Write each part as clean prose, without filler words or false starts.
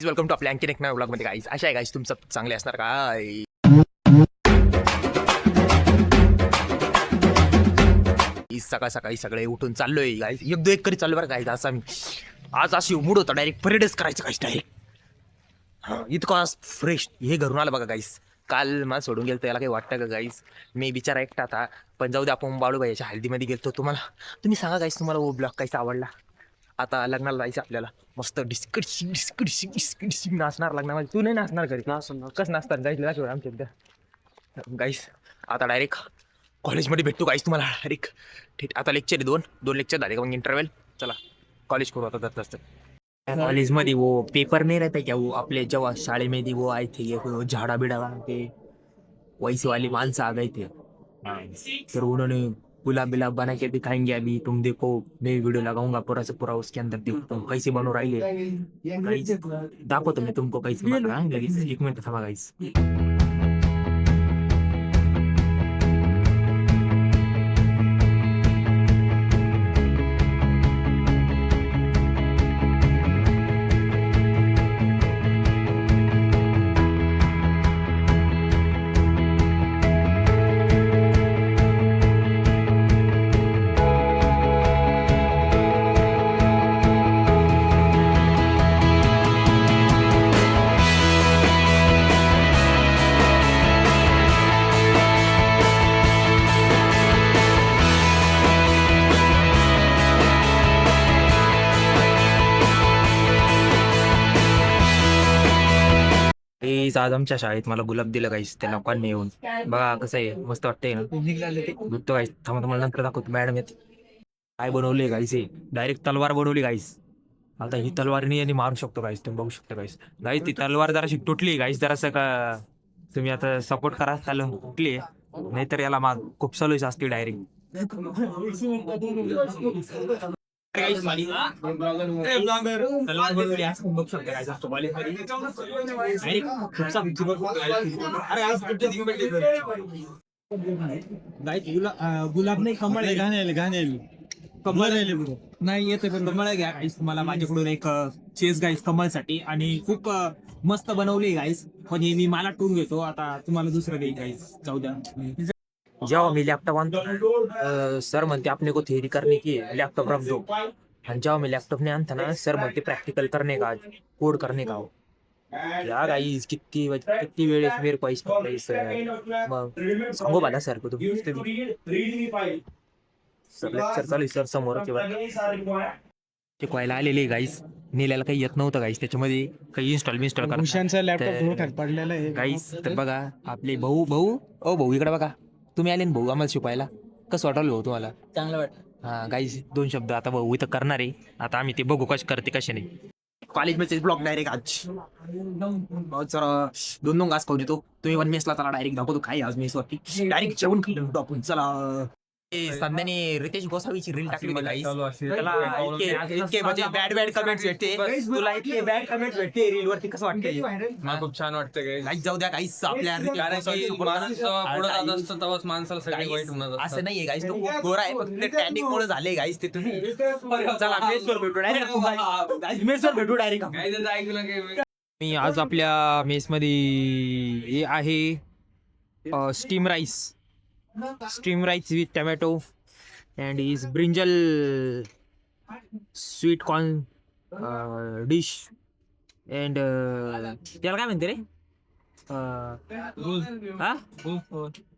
Welcome to आपल्या आणखीन एक नव्या ब्लॉगमध्ये गाईज. अशा आहे गाईज तुमचं चांगले असणार काय. सकाळ सकाळी सगळे उठून चाललोय गाईज. एक करी चाललो बरं गाईज. असं मी आज अशी मूड होता डायरेक्ट परेडच करायचं गाईज. डायरेक्ट इतकं फ्रेश हे घरून आलं बघा गाईज. काल मला सोडून गेलं तर याला काही वाटतं का गाईज. मी बिचारा एकटा आता पण जाऊ दे आपण बाळूबाईच्या हल्दीमध्ये गेलतो. तुम्ही सांगा गाईज तुम्हाला वो ब्लॉग काहीसा आवडला. आता लग्नाला जायचं आपल्याला मस्त डिस्कडिस्क नाचणार लग्नामध्ये. तू नाही नाचणार घरी कसं नाचतात गाईस लाच आमच्या एकदा गाईस. आता डायरेक्ट कॉलेजमध्ये भेटतो गाईस तुम्हाला डायरेक्ट. ठीक आता लेक्चर आहे दोन लेक्चर झाले का मग इंटरव्हल. चला कॉलेज करू आता जात असतं कॉलेजमध्ये. वो पेपर नाही राहता क्या वो आपले जेव्हा शाळेमध्ये वो आए थे झाडा बिडा के वैसे वाली माणसं आ गए थे तर उन्होंने गुलाब बिलाब बना के दिखाएंगे. अभी तुम देखो मैं वीडियो लगाऊंगा पूरा से पूरा उसके अंदर देखो तुम कैसे बनो राहिले दाखवतो मैं तुमको कैसे बना. लगेच 1 मिनिट थांबा गाईस. आज आमच्या शाळेत मला गुलाब दिलं गाईस त्या लोकांनी येऊन. बघा कसं आहे मस्त वाटतंय ना. भेटतो गाईस थांबा तुम्हाला नंतर दाखवतो. मॅडम येते काय बनवले गाईस. हे डायरेक्ट तलवार बनवली गाईस. आता ही तलवारनी आणि मारू शकतो गाईस. तुम्ही बघू शकता गाईस. गाईस ती तलवार जराशी तुटली गाईस. जरासं का तुम्ही आता सपोर्ट करा. त्याला तुटली नाहीतर याला माग खूप सलोच असते डायरेक्ट. गुलाब नाही कमळ कमळ नाही येते पण कमळ घ्या गाईस. तुम्हाला माझ्याकडून एक चेस गाईस कमळसाठी आणि खूप मस्त बनवली गाईस. पण हे मी मला टून घेतो आता. तुम्हाला दुसरं देईल गाईस. जाऊ द्या. जेव्हा मी लॅपटॉप आणतो सर म्हणते आपने को थियरी करने की लॅपटॉप रख दो. आणि जेव्हा मी लॅपटॉप नाही आणता ना सर म्हणते प्रॅक्टिकल करने का कोड करने का. या गाईस किती वेळेस मेरे को ऐस मग सांगू मला सर को तुम्ही सर लेक्चर चालू सर समोर ते कोयला आलेले गाईस. नेल्याला काही येत नव्हतं गाईस. त्याच्यामध्ये काही इन्स्टॉल लॅपटॉप पडलेला आहे गाईस. तर बघा आपले भाऊ इकडे बघा. तुम्ही आले ना भाऊ आम्हाला शिकवायला. कसं वाटलं भाऊ तुम्हाला. चांगलं वाटतं. हा गाईस 2 शब्द आता भाऊ इथं करणार आहे. आता आम्ही ते बघू कशी करते कशी नाही. कॉलेजमध्ये ब्लॉग डायरेक्ट आज जरा 2 घास खाऊ देतो. तुम्ही पण मेसला चला डायरेक्ट दाखवतो काय आज मेसवरती डायरेक्ट जेवण खाल्लं आपण. चला संध्याने रितेश गोसावीची रील टाकली होती गाईस. त्याला इतके म्हणजे बॅड कमेंट्स भेटते. तुला इतके बॅड कमेंट्स भेटते रील वरती. कसं वाटतंय. मला खूप छान वाटतं गाईस जाऊ द्या गाईस. आपल्या माणसाला सगळी वाईट म्हणत असं नाहीये गाईस. तो खूप गोरा आहे फक्त टॅनिंग मुळे झाले गाईस. ते तुम्ही चला मेसवर भेटू डायरेक्ट. मेसवर भेटू डायरेक्ट. मी आज आपल्या मेसमध्ये हे आहे steam rice with tomato and is brinjal sweet corn dish and त्याला काय म्हणते रे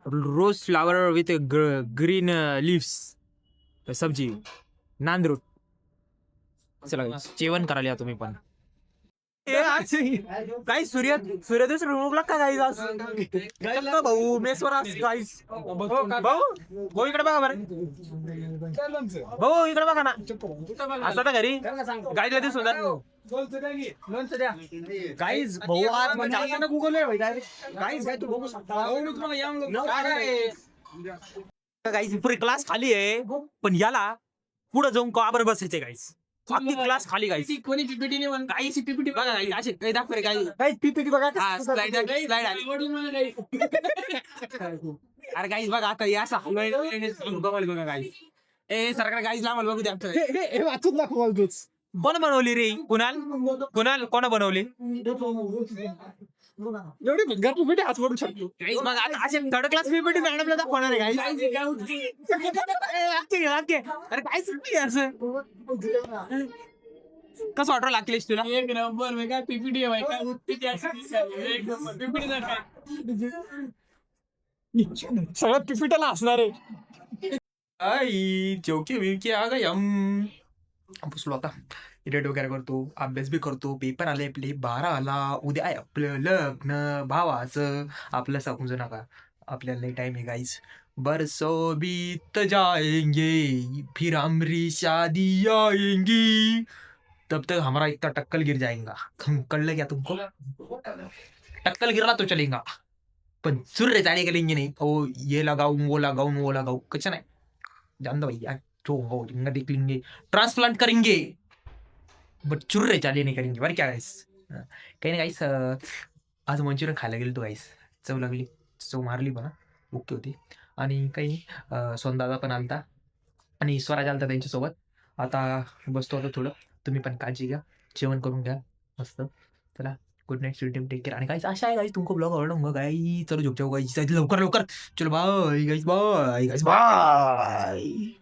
rose flower with green leaves sabzi नांदरूट. चला जेवण करायला या तुम्ही पण. काही सूर्यदेश रुमला का गाईज आज भाऊ मेसवर गाईज. भाऊ इकडे बघा बरं. भाऊ इकडे बघा ना. असं तर घरी गाईला दिसून गाईज भाऊ आज म्हणजे गुगल गाईज काय तू बघू शकता. गाईज पुरी क्लास खाली आहे पण याला पुढे जाऊन काबर बसायचे गाईज. अख्खी क्लास खाली गाईस. कोणी पीपीटी नाही म्हणत. काहीच पीपीटी बघा गाईस. असे काही दाखवले काही काहीच पीपीटी बघा. स्लाइड आली. अरे गाईस बघा आता या बघा गाईस. ए सरकार गाईस ला मला बघू द्या. हे वाचून दाखव तूच. कोण बनवली रे कुणाल कुणाल कोण बनवली एवढी भिंगार पिपीटी हात पडू शकतो. Guys, मग आता असे थर्ड क्लास पीपीटी मॅडमला दाखवणार आहे guys. अरे काय सुट्टी आहे असं कसं वाटलं लागलेस तुला एक नंबर मी काय पीपीटी आहे काय किती एक नंबर पीपीटी काय सगळ्यात पिपीटाला असणार आहे. आई चौकी बिवकी आ गई हम बसलो आता एडिट वगैरे करतो अभ्यास बी करतो पेपर आले आपले 12 आला उद्या आहे आपलं लग्न भावाचं आपलं समजू नका आपल्याला लई टाइम आहे गाईज बरसो बीत जाएंगे फिर हमारी शादी आएंगी तब तक हमारा इतना टक्कल गिर जाएगा कल क्या तुमको टक्कल गिरना तो चलेगा पण चुर्रे जाने के लिए नहीं ओ ये लगाऊं वो लगाऊं कुछ नहीं जान दो भैया जो हो जाएगा देख लेंगे ट्रांसप्लांट करेंगे बट चुर्रे चाले नहीं करेंगे बरं क्या गाईस काही नाही गाईस आज मंचुरियन खायला गेलो तो गाईस चव लागली चव मारली पण ओके होती आणि काही सोनदादा पण आलता आणि स्वराज आलता त्यांच्यासोबत आता बसतो आता थोडं तुम्ही पण काळजी घ्या जेवण करून घ्या मस्त चला good night sweet take care आणि गाईस आशा आहे गाईस तुमको ब्लॉग आवडला गाई चलो झोप जाऊ गाईस लवकर चलो बाय गाईस बाय